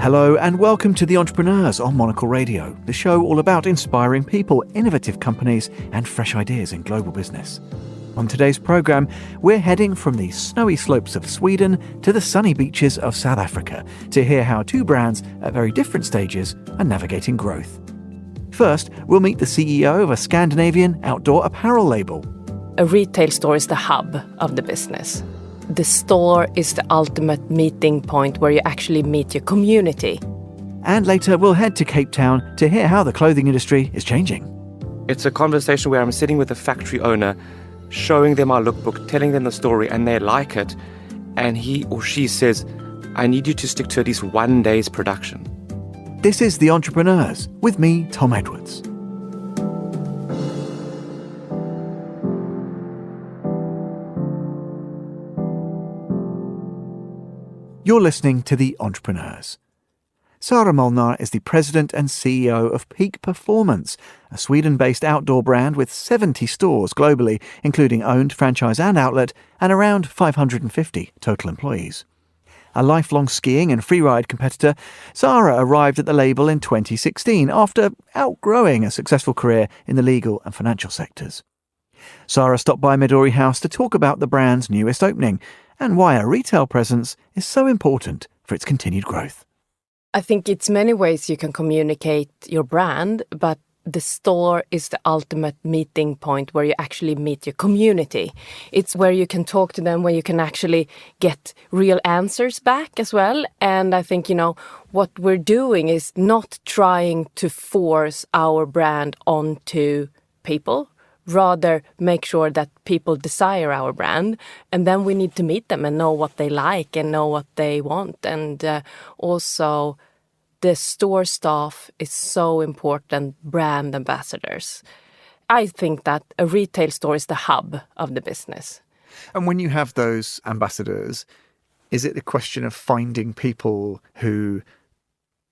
Hello and welcome to The Entrepreneurs on Monocle Radio, the show all about inspiring people, innovative companies and fresh ideas in global business. On today's programme, we're heading from the snowy slopes of Sweden to the sunny beaches of South Africa to hear how two brands at very different stages are navigating growth. First, we'll meet the CEO of a Scandinavian outdoor apparel label. A retail store is the hub of the business. The store is the ultimate meeting point where you actually meet your community. And later we'll head to Cape Town to hear how the clothing industry is changing. It's a conversation where I'm sitting with the factory owner, showing them our lookbook, telling them the story, and they like it. And he or she says, I need you to stick to at least 1 day's production. This is The Entrepreneurs, with me, Tom Edwards. You're listening to The Entrepreneurs. Sara Molnar is the president and CEO of Peak Performance, a Sweden-based outdoor brand with 70 stores globally, including owned, franchise and outlet, and around 550 total employees. A lifelong skiing and freeride competitor, Sara arrived at the label in 2016 after outgrowing a successful career in the legal and financial sectors. Sara stopped by Midori House to talk about the brand's newest opening and why a retail presence is so important for its continued growth. I think it's many ways you can communicate your brand, but the store is the ultimate meeting point where you actually meet your community. It's where you can talk to them, where you can actually get real answers back as well. And I think, what we're doing is not trying to force our brand onto people, rather make sure that people desire our brand. And then we need to meet them and know what they like and know what they want. And also the store staff is so important, brand ambassadors. I think that a retail store is the hub of the business. And when you have those ambassadors, is it a question of finding people who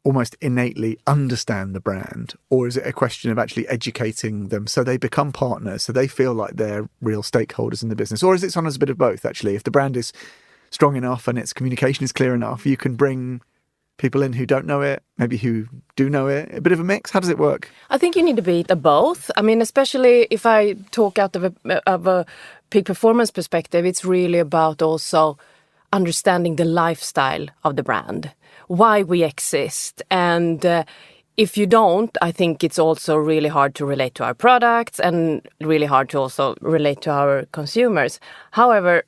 almost innately understand the brand, or is it a question of actually educating them so they become partners, so they feel like they're real stakeholders in the business? Or is it sometimes a bit of both, actually? If the brand is strong enough and its communication is clear enough, you can bring people in who don't know it, maybe who do know it, a bit of a mix? How does it work? I think you need to be both. I mean, especially if I talk out of a peak performance perspective, it's really about also understanding the lifestyle of the brand, why we exist. And if you don't, I think it's also really hard to relate to our products and really hard to also relate to our consumers. However,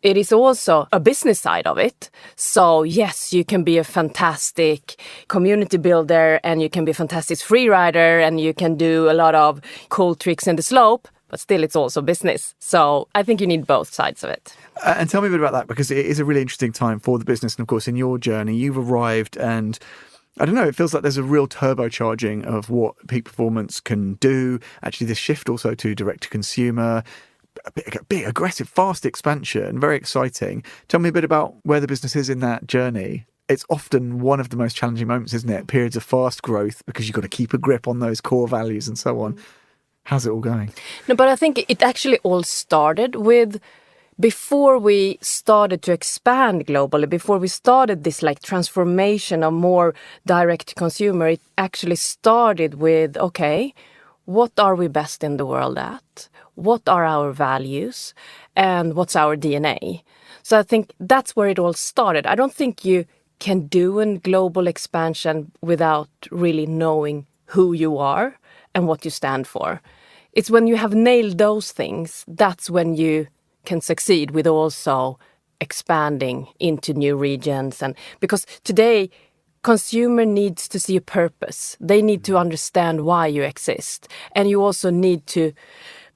it is also a business side of it. So yes, you can be a fantastic community builder and you can be a fantastic free rider and you can do a lot of cool tricks in the slope, but still it's also business. So I think you need both sides of it. And tell me a bit about that, because it is a really interesting time for the business. And of course, in your journey, you've arrived and I don't know, it feels like there's a real turbocharging of what Peak Performance can do. Actually, this shift also to direct to consumer, a bit aggressive, fast expansion, very exciting. Tell me a bit about where the business is in that journey. It's often one of the most challenging moments, isn't it? Periods of fast growth, because you've got to keep a grip on those core values and so on. How's it all going? No, but I think it actually all started with, before we started to expand globally, before we started this transformation of more direct to consumer, it actually started with, okay, what are we best in the world at? What are our values? And what's our DNA? So I think that's where it all started. I don't think you can do a global expansion without really knowing who you are and what you stand for. It's when you have nailed those things, that's when you can succeed with also expanding into new regions. And because today, consumer needs to see a purpose. They need to understand why you exist. And you also need to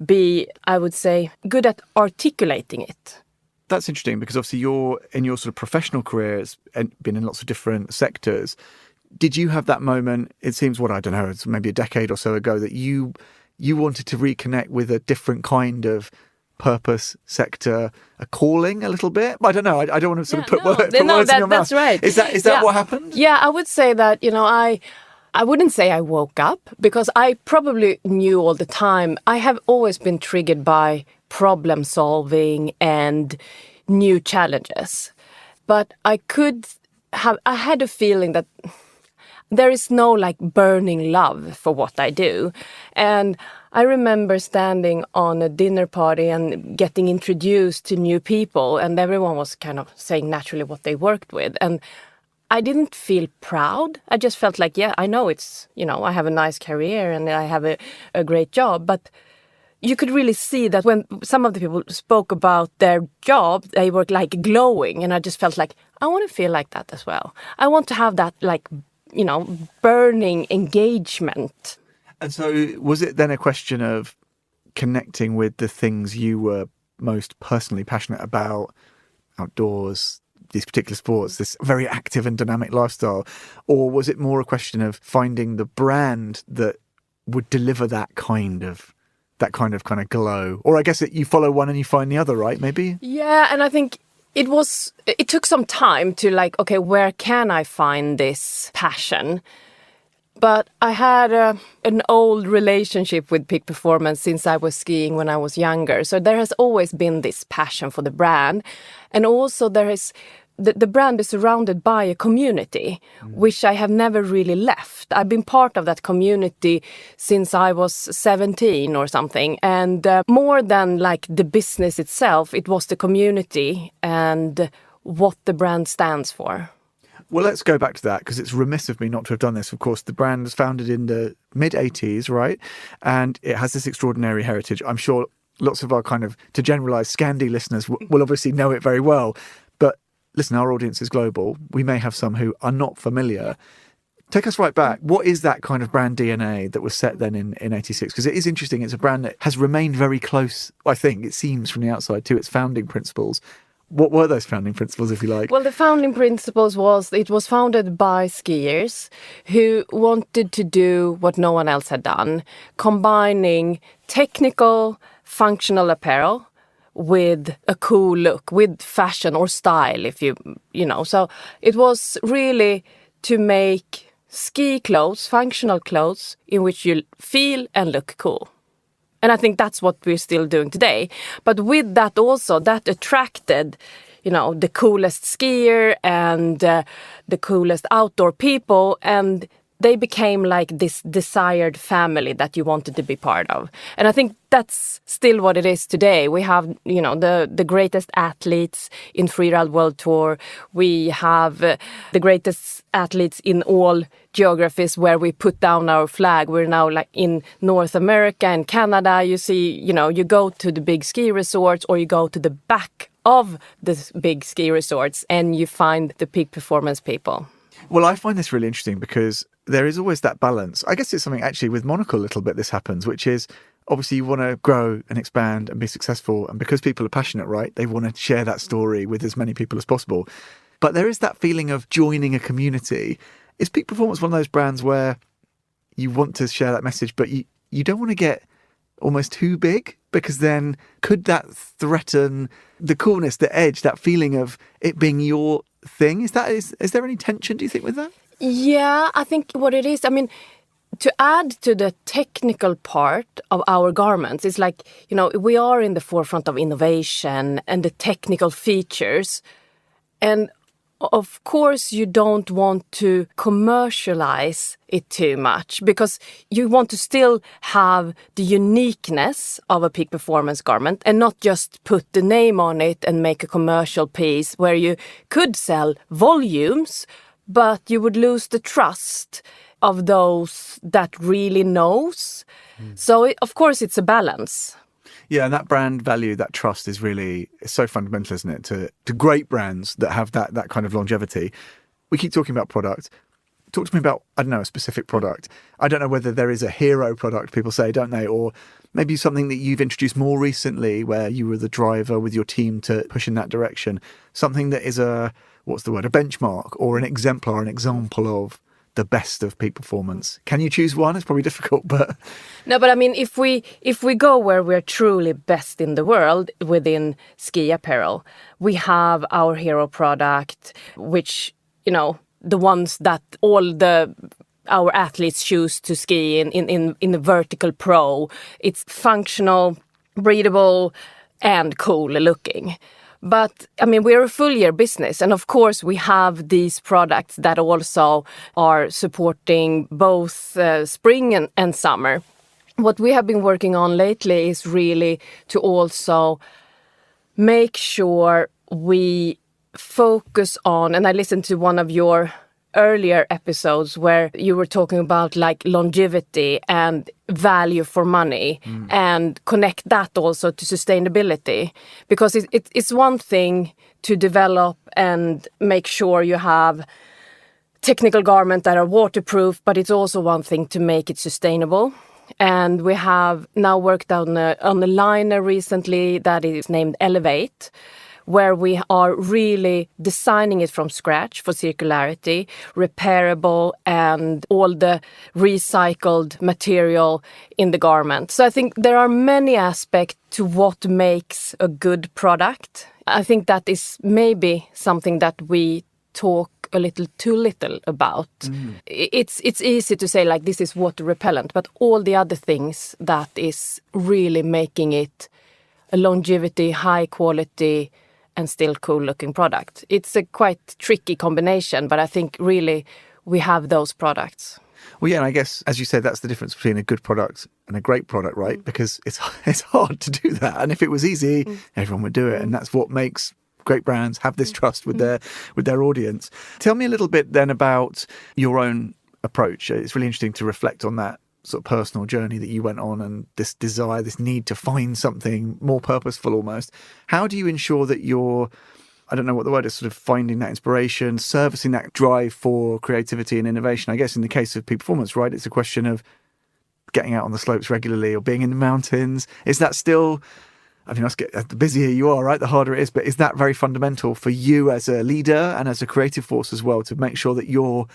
be, I would say, good at articulating it. That's interesting, because obviously you're in your sort of professional career, it's been in lots of different sectors. Did you have that moment, it seems, it's maybe a decade or so ago, that you wanted to reconnect with a different kind of purpose, sector, a calling a little bit? I don't know. I don't want to sort of put words in your mouth. That's right. Is that what happened? Yeah, I would say that, I wouldn't say I woke up, because I probably knew all the time. I have always been triggered by problem solving and new challenges. But I could I had a feeling that there is no like burning love for what I do. And I remember standing on a dinner party and getting introduced to new people, and everyone was kind of saying naturally what they worked with. And I didn't feel proud. I just felt like, yeah, I know it's, I have a nice career and I have a great job. But you could really see that when some of the people spoke about their job, they were like glowing. And I just felt like, I want to feel like that as well. I want to have that like, burning engagement. And so was it then a question of connecting with the things you were most personally passionate about, outdoors, these particular sports, this very active and dynamic lifestyle? Or was it more a question of finding the brand that would deliver that kind of glow? Or I guess you follow one and you find the other, right? Maybe? Yeah, and I think it took some time to like, okay, where can I find this passion? But I had an old relationship with peak performance since I was skiing when I was younger. So there has always been this passion for the brand. And also the brand is surrounded by a community, which I have never really left. I've been part of that community since I was 17 or something. And more than like the business itself, it was the community and what the brand stands for. Well, let's go back to that, because it's remiss of me not to have done this. Of course, the brand was founded in the mid-80s, right? And it has this extraordinary heritage. I'm sure lots of our to generalise, Scandi listeners will obviously know it very well. But listen, our audience is global. We may have some who are not familiar. Take us right back. What is that kind of brand DNA that was set then in 86? Because it is interesting. It's a brand that has remained very close, I think, it seems from the outside, to its founding principles. What were those founding principles, if you like? Well, the founding principles it was founded by skiers who wanted to do what no one else had done, combining technical, functional apparel with a cool look, with fashion or style, So it was really to make ski clothes, functional clothes, in which you feel and look cool. And I think that's what we're still doing today. But with that also, that attracted, the coolest skier and the coolest outdoor people. And they became like this desired family that you wanted to be part of. And I think that's still what it is today. We have, the greatest athletes in Freeride World Tour. We have the greatest athletes in all geographies where we put down our flag. We're now like in North America and Canada. You see, you go to the big ski resorts or you go to the back of the big ski resorts and you find the peak performance people. Well, I find this really interesting because there is always that balance. I guess it's something actually with Monocle a little bit this happens, which is obviously you want to grow and expand and be successful. And because people are passionate, right, they want to share that story with as many people as possible. But there is that feeling of joining a community. Is peak performance one of those brands where you want to share that message, but you don't want to get almost too big? Because then could that threaten the coolness, the edge, that feeling of it being your thing? Is there any tension, do you think, with that? Yeah, I think what it is, to add to the technical part of our garments, it's like, we are in the forefront of innovation and the technical features. And of course, you don't want to commercialize it too much because you want to still have the uniqueness of a peak performance garment and not just put the name on it and make a commercial piece where you could sell volumes, but you would lose the trust of those that really knows. So, of course, it's a balance. Yeah, and that brand value, that trust is so fundamental, isn't it, to great brands that have that kind of longevity. We keep talking about product. Talk to me about, I don't know, a specific product. I don't know whether there is a hero product, people say, don't they? Or maybe something that you've introduced more recently where you were the driver with your team to push in that direction. Something that is a benchmark or an exemplar, an example of the best of peak performance. Can you choose one? It's probably difficult, but... No, but if we go where we're truly best in the world within ski apparel, we have our hero product, which, the ones that all our athletes choose to ski in the vertical pro. It's functional, breathable, and cool looking. But I mean, we're a full year business. And of course, we have these products that also are supporting both spring and summer. What we have been working on lately is really to also make sure we focus on, and I listened to one of your earlier episodes where you were talking about like longevity and value for money and connect that also to sustainability, because it's one thing to develop and make sure you have technical garments that are waterproof, but it's also one thing to make it sustainable. And we have now worked on a liner recently that is named Elevate, where we are really designing it from scratch for circularity, repairable, and all the recycled material in the garment. So I think there are many aspects to what makes a good product. I think that is maybe something that we talk a little too little about. It's easy to say like this is water repellent, but all the other things that is really making it a longevity, high quality, and still cool looking product. It's a quite tricky combination, but I think really we have those products. Well, yeah, and I guess, as you said, that's the difference between a good product and a great product, right? Because it's hard to do that. And if it was easy, everyone would do it. And that's what makes great brands have this trust with their audience. Tell me a little bit then about your own approach. It's really interesting to reflect on that sort of personal journey that you went on and this desire, this need to find something more purposeful almost. How do you ensure that you're, I don't know what the word is, sort of finding that inspiration, servicing that drive for creativity and innovation? I guess in the case of peak performance, right, it's a question of getting out on the slopes regularly or being in the mountains. Is that still, I mean, the busier you are, right, the harder it is, but is that very fundamental for you as a leader and as a creative force as well, to make sure that you're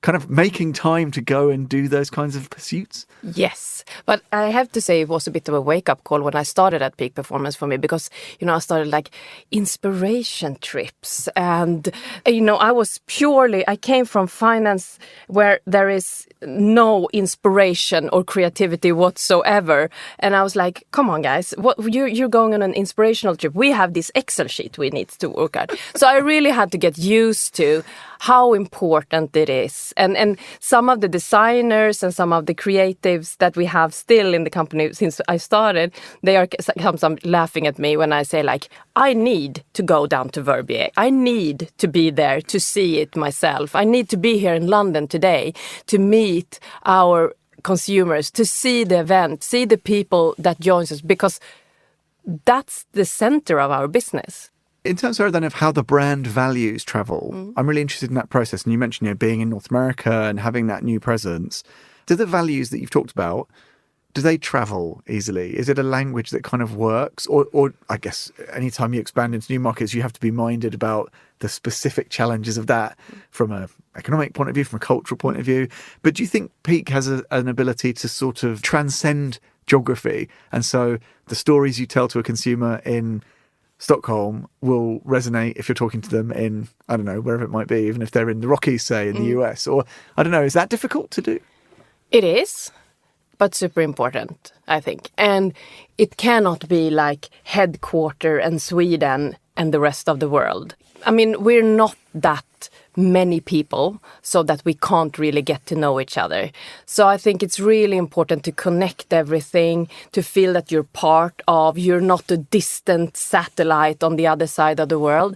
kind of making time to go and do those kinds of pursuits? Yes, but I have to say it was a bit of a wake-up call when I started at Peak Performance for me, because, you know, I started like inspiration trips and, you know, I came from finance where there is no inspiration or creativity whatsoever. And I was like, come on, guys, you're going on an inspirational trip. We have this Excel sheet we need to work at. So I really had to get used to how important it is. And some of the designers and some of the creatives that we have still in the company since I started, they are sometimes laughing at me when I say like, I need to go down to Verbier. I need to be there to see it myself. I need to be here in London today to meet our consumers, to see the event, see the people that joins us, because that's the center of our business. In terms of then of how the brand values travel, I'm really interested in that process. And you mentioned, you know, being in North America and having that new presence. Do the values that you've talked about, do they travel easily? Is it a language that kind of works? Or I guess anytime you expand into new markets, you have to be minded about the specific challenges of that from an economic point of view, from a cultural point of view. But do you think Peak has an ability to sort of transcend geography? And so the stories you tell to a consumer in Stockholm will resonate if you're talking to them in, I don't know, wherever it might be, even if they're in the Rockies, say, in the US, or I don't know, is that difficult to do? It is, but super important, I think. And it cannot be like headquarter and Sweden and the rest of the world. I mean, we're not that many people so that we can't really get to know each other. So I think it's really important to connect everything, to feel that you're part of, you're not a distant satellite on the other side of the world.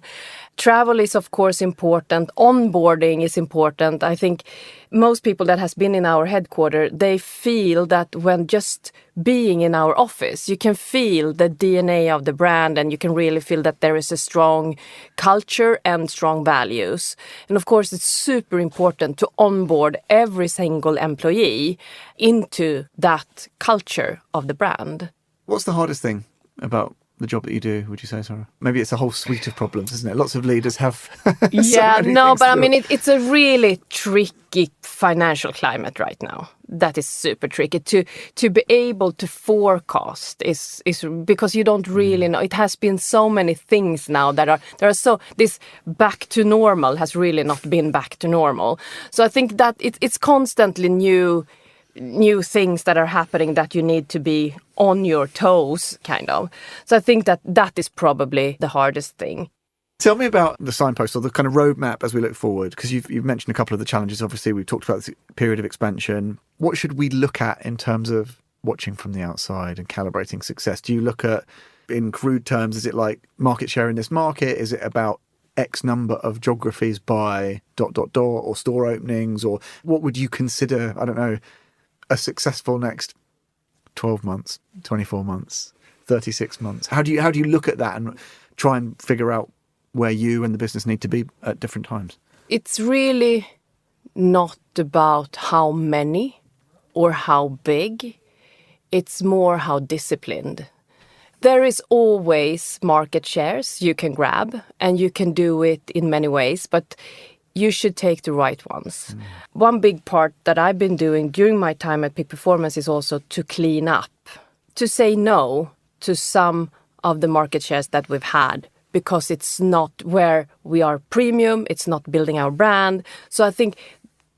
Travel is, of course, important. Onboarding is important. I think most people that has been in our headquarters, they feel that when just being in our office, you can feel the DNA of the brand and you can really feel that there is a strong culture and strong values. And of course, it's super important to onboard every single employee into that culture of the brand. What's the hardest thing about the job that you do, would you say, Sarah? Maybe it's a whole suite of problems, isn't it? Lots of leaders have but I mean, it's a really tricky financial climate right now. That is super tricky. To be able to forecast is because you don't really know. It has been so many things now that are so, this back to normal has really not been back to normal. So I think that it's constantly new new things that are happening that you need to be on your toes, kind of. So I think that is probably the hardest thing. Tell me about the signpost or the kind of roadmap as we look forward, because you've mentioned a couple of the challenges. Obviously, we've talked about this period of expansion. What should we look at in terms of watching from the outside and calibrating success? Do you look at, in crude terms, is it like market share in this market? Is it about X number of geographies by ... or store openings? Or what would you consider, I don't know, a successful next 12 months, 24 months, 36 months? How do you look at that and try and figure out where you and the business need to be at different times? It's really not about how many or how big. It's more how disciplined. There is always market shares you can grab, and you can do it in many ways, but you should take the right ones. One big part that I've been doing during my time at Peak Performance is also to clean up, to say no to some of the market shares that we've had, because it's not where we are premium, it's not building our brand. So I think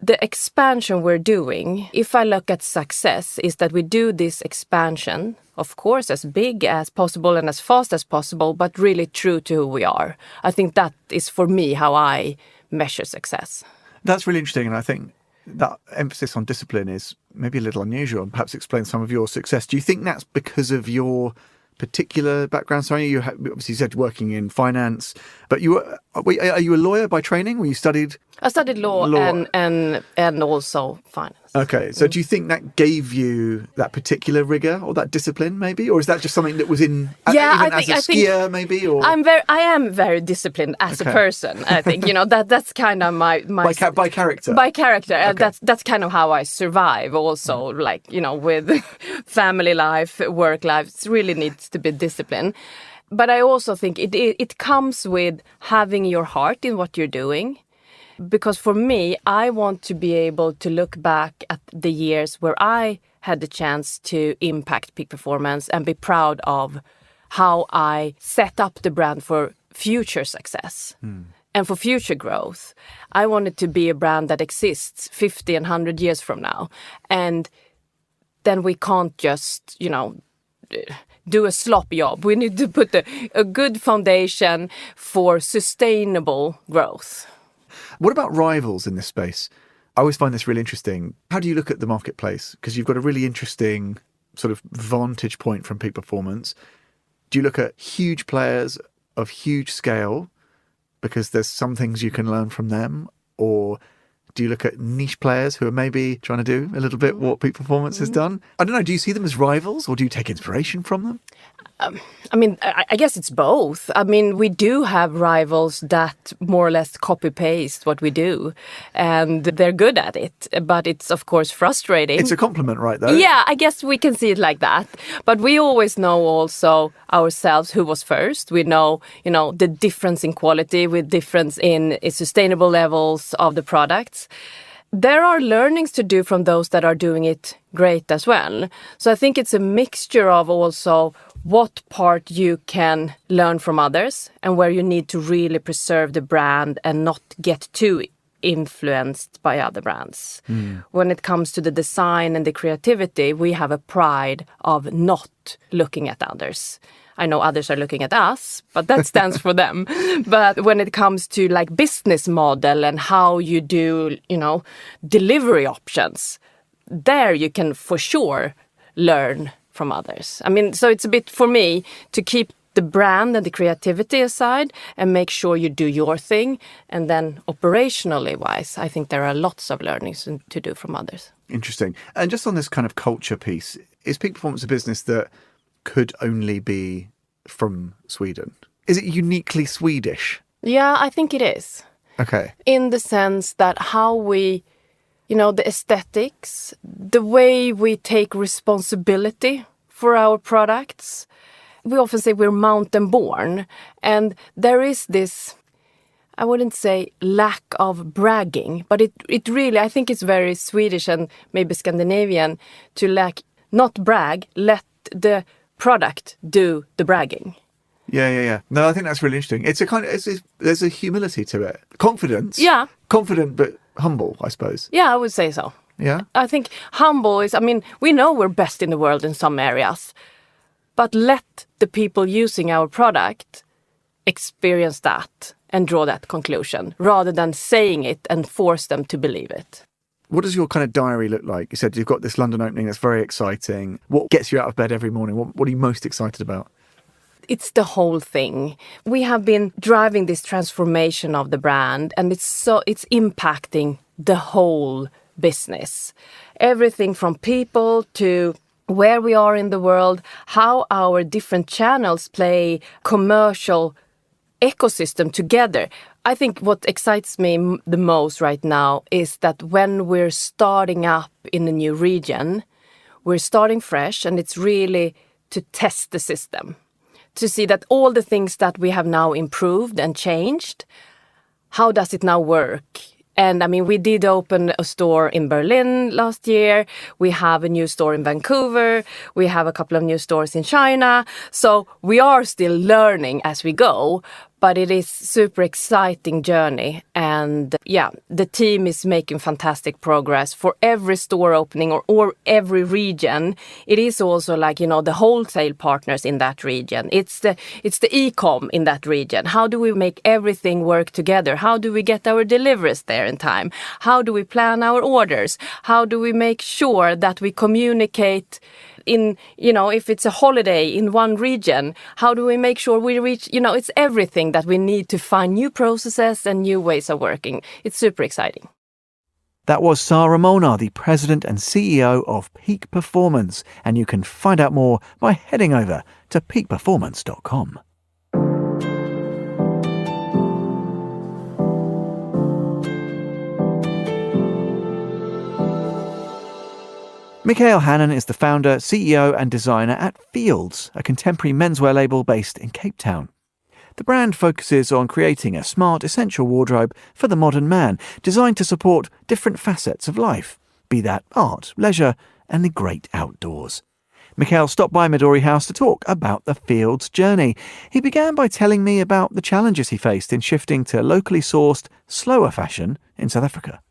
the expansion we're doing, if I look at success, is that we do this expansion, of course, as big as possible and as fast as possible, but really true to who we are. I think that is, for me, how I measure success. That's really interesting. And I think that emphasis on discipline is maybe a little unusual and perhaps explains some of your success. Do you think that's because of your particular background? Sorry, you obviously said working in finance, but are you a lawyer by training? Were you studied? I studied law. And also finance. Okay, so do you think that gave you that particular rigor or that discipline, maybe, or is that just something that was in? As a skier, maybe, or I am very disciplined as a person. I think that's kind of my by character. By character, okay. That's kind of how I survive. Also, with family life, work life, it really needs to be disciplined. But I also think it comes with having your heart in what you're doing. Because for me, I want to be able to look back at the years where I had the chance to impact Peak Performance and be proud of how I set up the brand for future success and for future growth. I want it to be a brand that exists 50 and 100 years from now. And then we can't just, do a slop job. We need to put a good foundation for sustainable growth. What about rivals in this space? I always find this really interesting. How do you look at the marketplace? Because you've got a really interesting sort of vantage point from Peak Performance. Do you look at huge players of huge scale because there's some things you can learn from them? Or do you look at niche players who are maybe trying to do a little bit what Peak Performance has done? I don't know. Do you see them as rivals or do you take inspiration from them? I guess it's both. We do have rivals that more or less copy-paste what we do, and they're good at it, but it's, of course, frustrating. It's a compliment, right, though? Yeah, I guess we can see it like that. But we always know also ourselves who was first. We know, the difference in quality with difference in sustainable levels of the products. There are learnings to do from those that are doing it great as well. So I think it's a mixture of also what part you can learn from others and where you need to really preserve the brand and not get too influenced by other brands. When it comes to the design and the creativity, we have a pride of not looking at others. I know others are looking at us, but that stands for them. But when it comes to business model and how you do, delivery options, there you can for sure learn from others. So it's a bit for me to keep the brand and the creativity aside and make sure you do your thing. And then operationally wise, I think there are lots of learnings to do from others. Interesting. And just on this kind of culture piece, is Peak Performance a business that could only be from Sweden? Is it uniquely Swedish? Yeah, I think it is. Okay. In the sense that how we, the aesthetics, the way we take responsibility for our products. We often say we're mountain born, and there is this, I wouldn't say lack of bragging, but it really, I think it's very Swedish and maybe Scandinavian to not brag, let the product do the bragging. Yeah. No, I think that's really interesting. It's a kind of, there's a humility to it. Confidence. Yeah. Confident but humble, I suppose. Yeah, I would say so. Yeah. I think humble is, we know we're best in the world in some areas, but let the people using our product experience that and draw that conclusion rather than saying it and force them to believe it. What does your kind of diary look like? You said you've got this London opening that's very exciting. What gets you out of bed every morning? What are you most excited about? It's the whole thing. We have been driving this transformation of the brand, and it's impacting the whole business. Everything from people to where we are in the world, how our different channels play commercial ecosystem together. I think what excites me the most right now is that when we're starting up in a new region, we're starting fresh, and it's really to test the system, to see that all the things that we have now improved and changed, how does it now work? And we did open a store in Berlin last year. We have a new store in Vancouver. We have a couple of new stores in China. So we are still learning as we go, but it is super exciting journey. And the team is making fantastic progress for every store opening or every region. It is also the wholesale partners in that region. It's the e-com in that region. How do we make everything work together? How do we get our deliveries there in time? How do we plan our orders? How do we make sure that we communicate in, if it's a holiday in one region, how do we make sure we reach, it's everything that we need to find new processes and new ways of working. It's super exciting. That was Sara Molnar, the President and CEO of Peak Performance, and you can find out more by heading over to peakperformance.com. Mikael Hannan is the founder, CEO and designer at Fields, a contemporary menswear label based in Cape Town. The brand focuses on creating a smart, essential wardrobe for the modern man, designed to support different facets of life, be that art, leisure and the great outdoors. Mikael stopped by Midori House to talk about the Fields journey. He began by telling me about the challenges he faced in shifting to locally sourced, slower fashion in South Africa.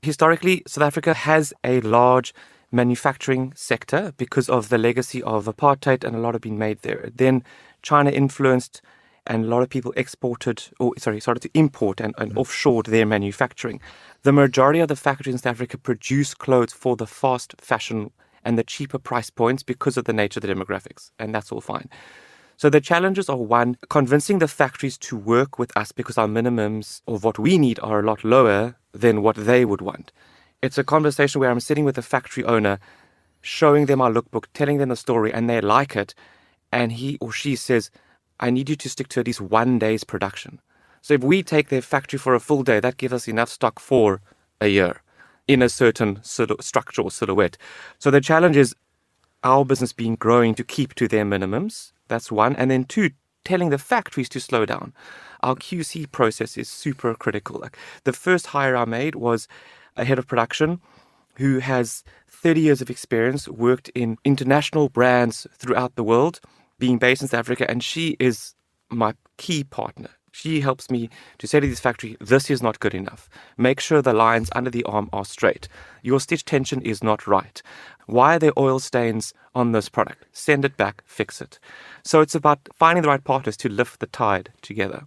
Historically, South Africa has a large manufacturing sector because of the legacy of apartheid, and a lot have been made there. Then China influenced, and a lot of people started to import and offshored their manufacturing. The majority of the factories in South Africa produce clothes for the fast fashion and the cheaper price points because of the nature of the demographics, and that's all fine. So the challenges are, one, convincing the factories to work with us because our minimums of what we need are a lot lower than what they would want. It's a conversation where I'm sitting with a factory owner, showing them our lookbook, telling them the story, and they like it. And he or she says, I need you to stick to at least 1 day's production. So if we take their factory for a full day, that gives us enough stock for a year in a certain structure or silhouette. So the challenge is our business being growing to keep to their minimums. That's one. And then two, telling the factories to slow down. Our QC process is super critical. The first hire I made was a head of production who has 30 years of experience, worked in international brands throughout the world, being based in South Africa, and she is my key partner. She helps me to say to this factory, this is not good enough. Make sure the lines under the arm are straight. Your stitch tension is not right. Why are there oil stains on this product? Send it back, fix it. So it's about finding the right partners to lift the tide together.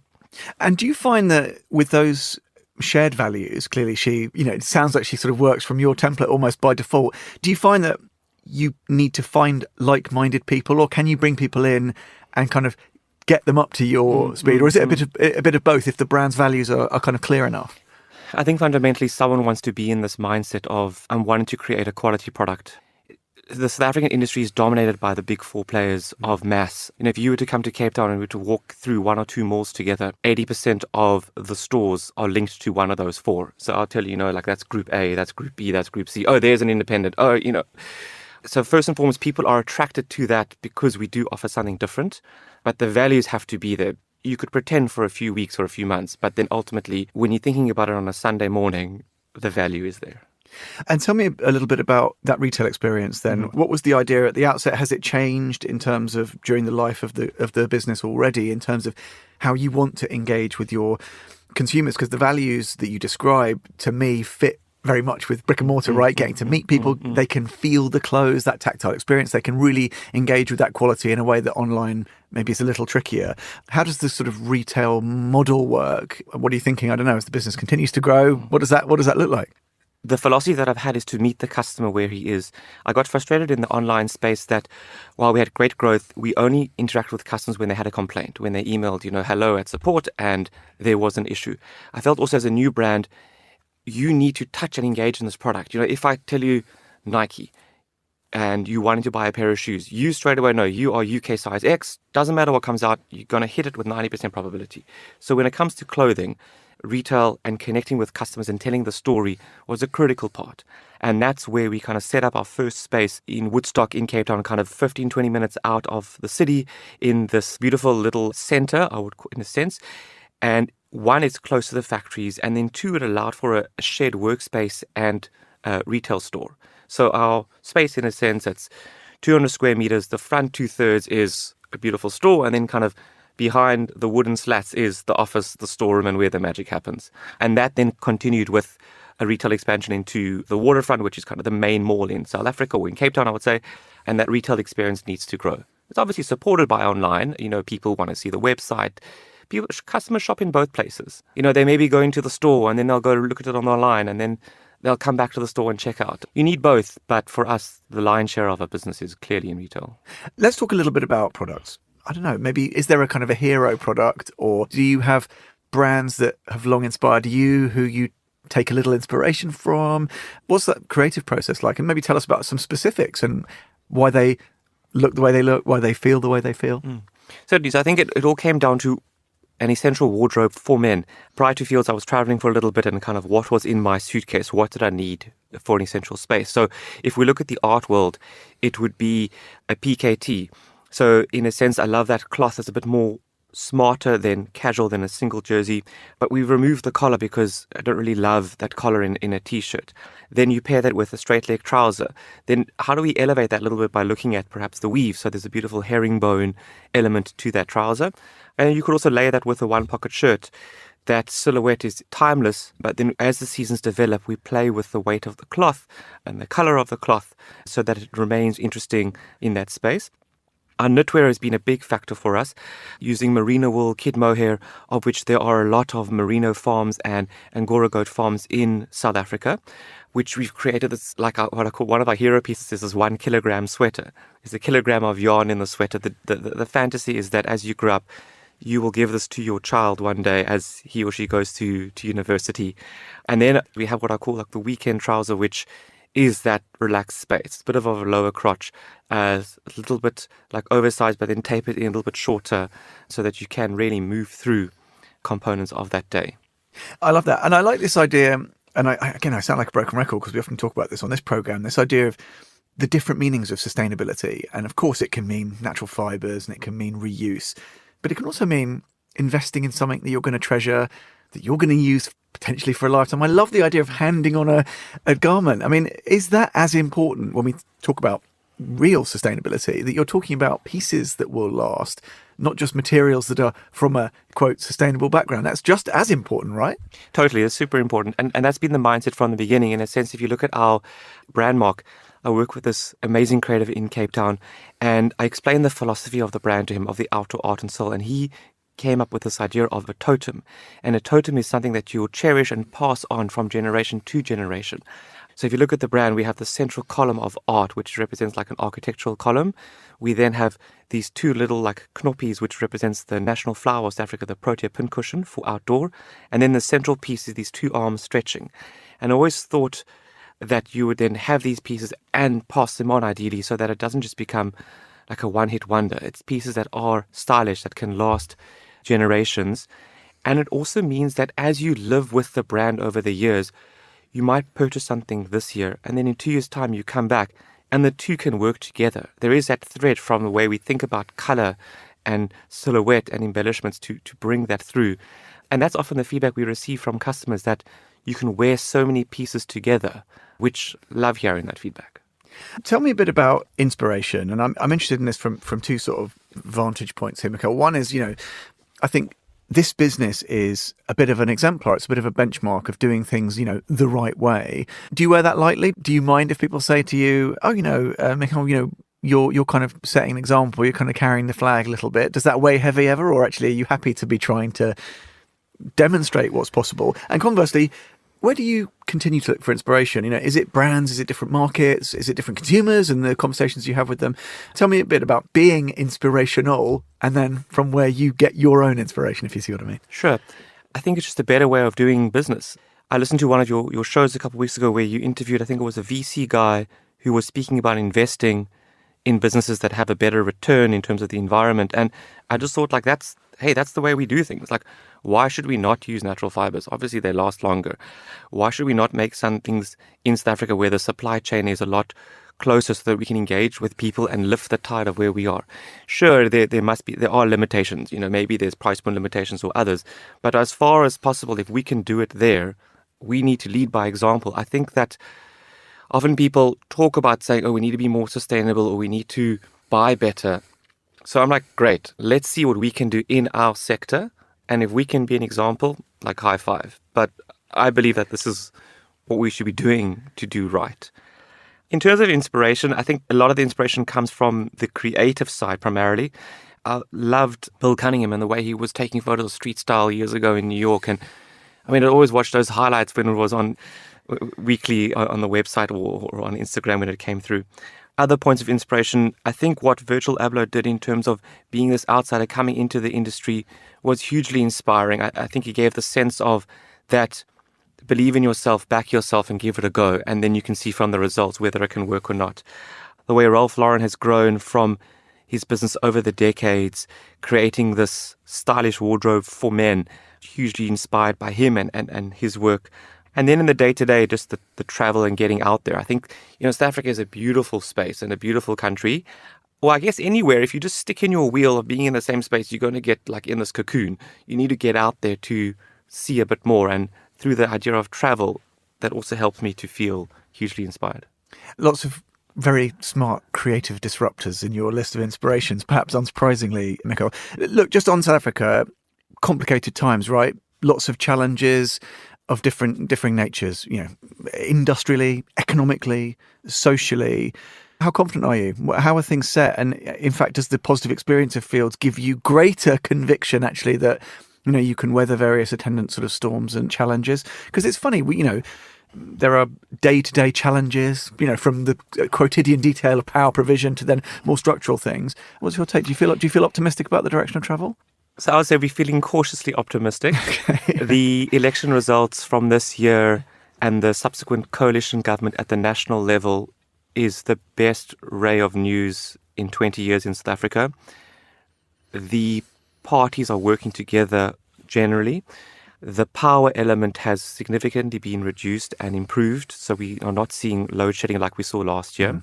And do you find that with those shared values, clearly she, it sounds like she sort of works from your template almost by default. Do you find that you need to find like-minded people, or can you bring people in and kind of get them up to your speed? Or is it a bit of both if the brand's values are kind of clear enough? I think fundamentally someone wants to be in this mindset of, I'm wanting to create a quality product. The South African industry is dominated by the big four players of mass. If you were to come to Cape Town and we were to walk through one or two malls together, 80% of the stores are linked to one of those four. So I'll tell you, that's Group A, that's Group B, that's Group C. Oh, there's an independent. So first and foremost, people are attracted to that because we do offer something different, but the values have to be there. You could pretend for a few weeks or a few months, but then ultimately, when you're thinking about it on a Sunday morning, the value is there. And tell me a little bit about that retail experience then. What was the idea at the outset? Has it changed in terms of during the life of the business already, in terms of how you want to engage with your consumers? Because the values that you describe to me fit very much with brick and mortar, right? Getting to meet people, they can feel the clothes, that tactile experience. They can really engage with that quality in a way that online maybe is a little trickier. How does this sort of retail model work? What are you thinking? I don't know, as the business continues to grow, what does that look like? The philosophy that I've had is to meet the customer where he is. I got frustrated in the online space that while we had great growth, we only interacted with customers when they had a complaint, when they emailed, hello at support, and there was an issue. I felt also as a new brand, you need to touch and engage in this product. If I tell you Nike and you wanted to buy a pair of shoes, you straight away know you are UK size X. Doesn't matter what comes out, you're going to hit it with 90% probability. So when it comes to clothing, retail and connecting with customers and telling the story was a critical part. And that's where we kind of set up our first space in Woodstock in Cape Town, kind of 15, 20 minutes out of the city in this beautiful little center, I would call, in a sense. And one, it's close to the factories, and then two, it allowed for a shared workspace and a retail store. So our space, in a sense, it's 200 square meters. The front 2/3 is a beautiful store, and then kind of behind the wooden slats is the office, the storeroom, and where the magic happens. And that then continued with a retail expansion into the waterfront, which is kind of the main mall in South Africa or in Cape Town, I would say. And that retail experience needs to grow. It's obviously supported by online. People want to see the website. Customers shop in both places. They may be going to the store and then they'll go look at it online and then they'll come back to the store and check out. You need both, but for us, the lion's share of our business is clearly in retail. Let's talk a little bit about products. I don't know, maybe is there a kind of a hero product, or do you have brands that have long inspired you, who you take a little inspiration from? What's that creative process like? And maybe tell us about some specifics and why they look the way they look, why they feel the way they feel. Certainly. So I think it all came down to an essential wardrobe for men. Prior to Fields, I was traveling for a little bit and kind of what was in my suitcase, what did I need for an essential space? So if we look at the art world, it would be a PKT. So in a sense, I love that cloth is a bit more smarter than casual than a single jersey, but we've removed the collar because I don't really love that collar in a t-shirt. Then you pair that with a straight leg trouser. Then how do we elevate that a little bit by looking at perhaps the weave? So there's a beautiful herringbone element to that trouser. And you could also layer that with a one pocket shirt. That silhouette is timeless, but then as the seasons develop, we play with the weight of the cloth and the color of the cloth so that it remains interesting in that space. Our knitwear has been a big factor for us, using merino wool, kid mohair, of which there are a lot of merino farms and Angora goat farms in South Africa, which we've created this, like what I call one of our hero pieces is this 1 kilogram sweater. There's a kilogram of yarn in the sweater. The fantasy is that as you grow up, you will give this to your child one day as he or she goes to university. And then we have what I call like the weekend trouser, which is that relaxed space. It's a bit of a lower crotch, a little bit like oversized, but then tapered in a little bit shorter so that you can really move through components of that day. I love that. And I like this idea, and I sound like a broken record because we often talk about this on this program, this idea of the different meanings of sustainability. And of course, it can mean natural fibers and it can mean reuse, but it can also mean investing in something that you're going to treasure, that you're going to use potentially for a lifetime. I love the idea of handing on a garment. I mean, is that as important when we talk about real sustainability, that you're talking about pieces that will last, not just materials that are from a, quote, sustainable background? That's just as important, right? Totally. It's super important. And that's been the mindset from the beginning. In a sense, if you look at our brand mark, I work with this amazing creative in Cape Town, and I explain the philosophy of the brand to him, of the outdoor art and soul, and he came up with this idea of a totem. And a totem is something that you'll cherish and pass on from generation to generation. So if you look at the brand, we have the central column of art, which represents like an architectural column. We then have these two little like knoppies, which represents the national flower of South Africa, the Protea pincushion for outdoor. And then the central piece is these two arms stretching. And I always thought that you would then have these pieces and pass them on ideally so that it doesn't just become like a one-hit wonder. It's pieces that are stylish, that can last generations. And it also means that as you live with the brand over the years, you might purchase something this year and then in 2 years' time you come back and the two can work together. There is that thread from the way we think about color and silhouette and embellishments to bring that through. And that's often the feedback we receive from customers, that you can wear so many pieces together, which love hearing that feedback. Tell me a bit about inspiration. And I'm interested in this from two sort of vantage points here, Michael. One is, I think this business is a bit of an exemplar. It's a bit of a benchmark of doing things, the right way. Do you wear that lightly? Do you mind if people say to you, oh, Michael, you're kind of setting an example, you're kind of carrying the flag a little bit? Does that weigh heavy ever? Or actually, are you happy to be trying to demonstrate what's possible? And conversely, where do you continue to look for inspiration? Is it brands? Is it different markets? Is it different consumers and the conversations you have with them? Tell me a bit about being inspirational and then from where you get your own inspiration, if you see what I mean. Sure. I think it's just a better way of doing business. I listened to one of your shows a couple of weeks ago where you interviewed, I think it was a VC guy who was speaking about investing in businesses that have a better return in terms of the environment. And I just thought that's the way we do things. Why should we not use natural fibers? Obviously, they last longer. Why should we not make some things in South Africa where the supply chain is a lot closer so that we can engage with people and lift the tide of where we are? Sure, there are limitations. Maybe there's price point limitations or others. But as far as possible, if we can do it there, we need to lead by example. I think that often people talk about saying, oh, we need to be more sustainable or we need to buy better. So I'm great, let's see what we can do in our sector. And if we can be an example, high five. But I believe that this is what we should be doing to do right. In terms of inspiration, I think a lot of the inspiration comes from the creative side primarily. I loved Bill Cunningham and the way he was taking photos of street style years ago in New York. And I always watched those highlights when it was on weekly on the website or on Instagram when it came through. Other points of inspiration, I think what Virgil Abloh did in terms of being this outsider coming into the industry was hugely inspiring. I think he gave the sense of that believe in yourself, back yourself and give it a go. And then you can see from the results whether it can work or not. The way Ralph Lauren has grown from his business over the decades, creating this stylish wardrobe for men, hugely inspired by him and his work. And then in the day-to-day, just the travel and getting out there. I think, South Africa is a beautiful space and a beautiful country. Well, I guess anywhere, if you just stick in your wheel of being in the same space, you're going to get in this cocoon. You need to get out there to see a bit more. And through the idea of travel, that also helps me to feel hugely inspired. Lots of very smart, creative disruptors in your list of inspirations, perhaps unsurprisingly, Michael. Look, just on South Africa, complicated times, right? Lots of challenges of differing natures, industrially, economically, socially. How confident are you? How are things set? And in fact, does the positive experience of Fields give you greater conviction, actually, that, you can weather various attendant sort of storms and challenges? Because it's funny, there are day-to-day challenges, from the quotidian detail of power provision to then more structural things. What's your take? Do you feel optimistic about the direction of travel? So I would say we're feeling cautiously optimistic. Okay. The election results from this year and the subsequent coalition government at the national level is the best ray of news in 20 years in South Africa. The parties are working together generally. The power element has significantly been reduced and improved, so we are not seeing load shedding like we saw last year.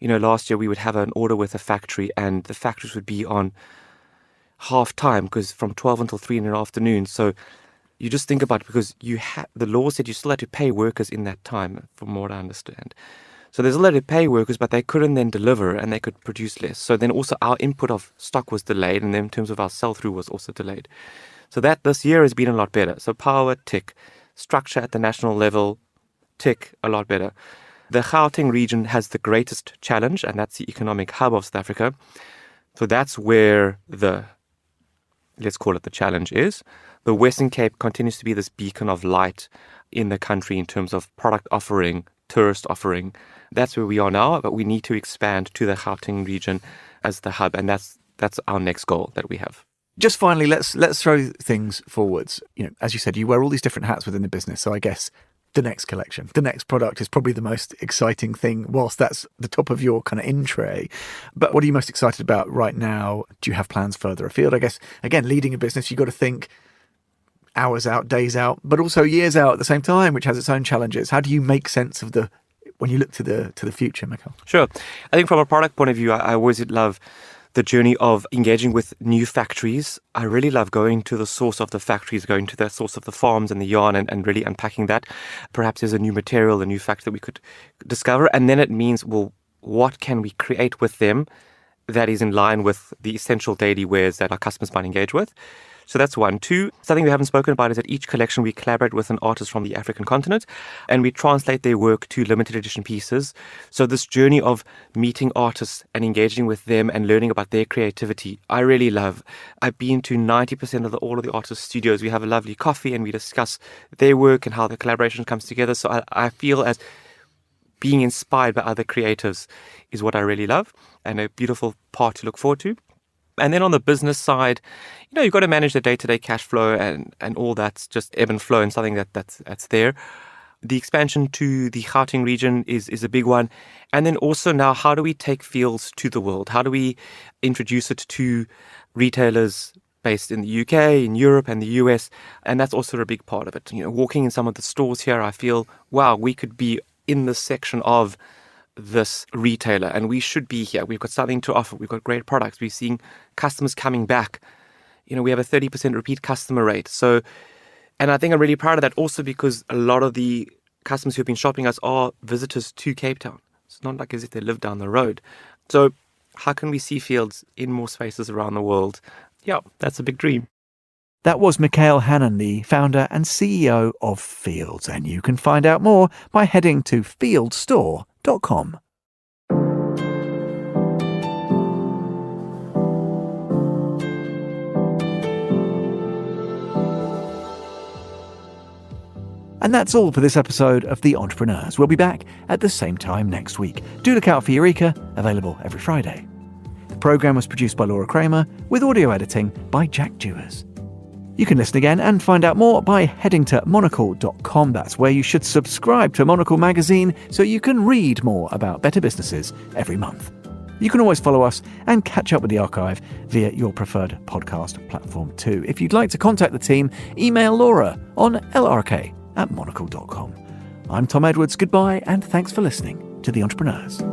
Last year we would have an order with a factory and the factories would be on half time because from 12 until 3 in the afternoon. So you just think about it, because the law said you still had to pay workers in that time, from what I understand. So there's a lot to pay workers, but they couldn't then deliver and they could produce less. So then also our input of stock was delayed, and then in terms of our sell-through was also delayed. So that this year has been a lot better. So power, tick. Structure at the national level, tick, a lot better. The Gauteng region has the greatest challenge, and that's the economic hub of South Africa. So that's where let's call it the challenge is. The Western Cape continues to be this beacon of light in the country in terms of product offering, tourist offering. That's where we are now, but we need to expand to the Gauteng region as the hub, and that's our next goal that we have. Just finally, let's throw things forwards. As you said, you wear all these different hats within the business, so I guess the next collection, the next product is probably the most exciting thing, whilst that's the top of your kind of in tray. But what are you most excited about right now? Do you have plans further afield? I guess, again, leading a business, you've got to think hours out, days out, but also years out at the same time, which has its own challenges. How do you make sense of when you look to the future, Michael? Sure. I think from a product point of view, I always love the journey of engaging with new factories. I really love going to the source of the factories, going to the source of the farms and the yarn and really unpacking that. Perhaps there's a new material, a new factor that we could discover. And then it means, well, what can we create with them that is in line with the essential daily wears that our customers might engage with? So that's one. Two, something we haven't spoken about is that each collection we collaborate with an artist from the African continent and we translate their work to limited edition pieces. So this journey of meeting artists and engaging with them and learning about their creativity, I really love. I've been to 90% of all of the artists' studios. We have a lovely coffee and we discuss their work and how the collaboration comes together. So I feel as being inspired by other creatives is what I really love and a beautiful part to look forward to. And then on the business side, you've got to manage the day-to-day cash flow and all that's just ebb and flow and something that's there. The expansion to the Gauteng region is a big one. And then also now, how do we take Fields to the world? How do we introduce it to retailers based in the UK, in Europe and the US? And that's also a big part of it. Walking in some of the stores here, I feel, wow, we could be in the section of this retailer and we should be here. We've got something to offer. We've got great products. We're seeing customers coming back. We have a 30% repeat customer rate. So, and I think I'm really proud of that also because a lot of the customers who've been shopping us are visitors to Cape Town. It's not like as if they live down the road. So how can we see Fields in more spaces around the world? Yeah, that's a big dream. That was Michael Hannon, the founder and CEO of Fields, and you can find out more by heading to fieldstore.com. And that's all for this episode of The Entrepreneurs. We'll be back at the same time next week. Do look out for Eureka, available every Friday. The programme was produced by Laura Kramer, with audio editing by Jack Dewars. You can listen again and find out more by heading to monocle.com. That's where you should subscribe to Monocle magazine so you can read more about better businesses every month. You can always follow us and catch up with the archive via your preferred podcast platform too. If you'd like to contact the team, email Laura on lrk@monocle.com. I'm Tom Edwards. Goodbye and thanks for listening to The Entrepreneurs.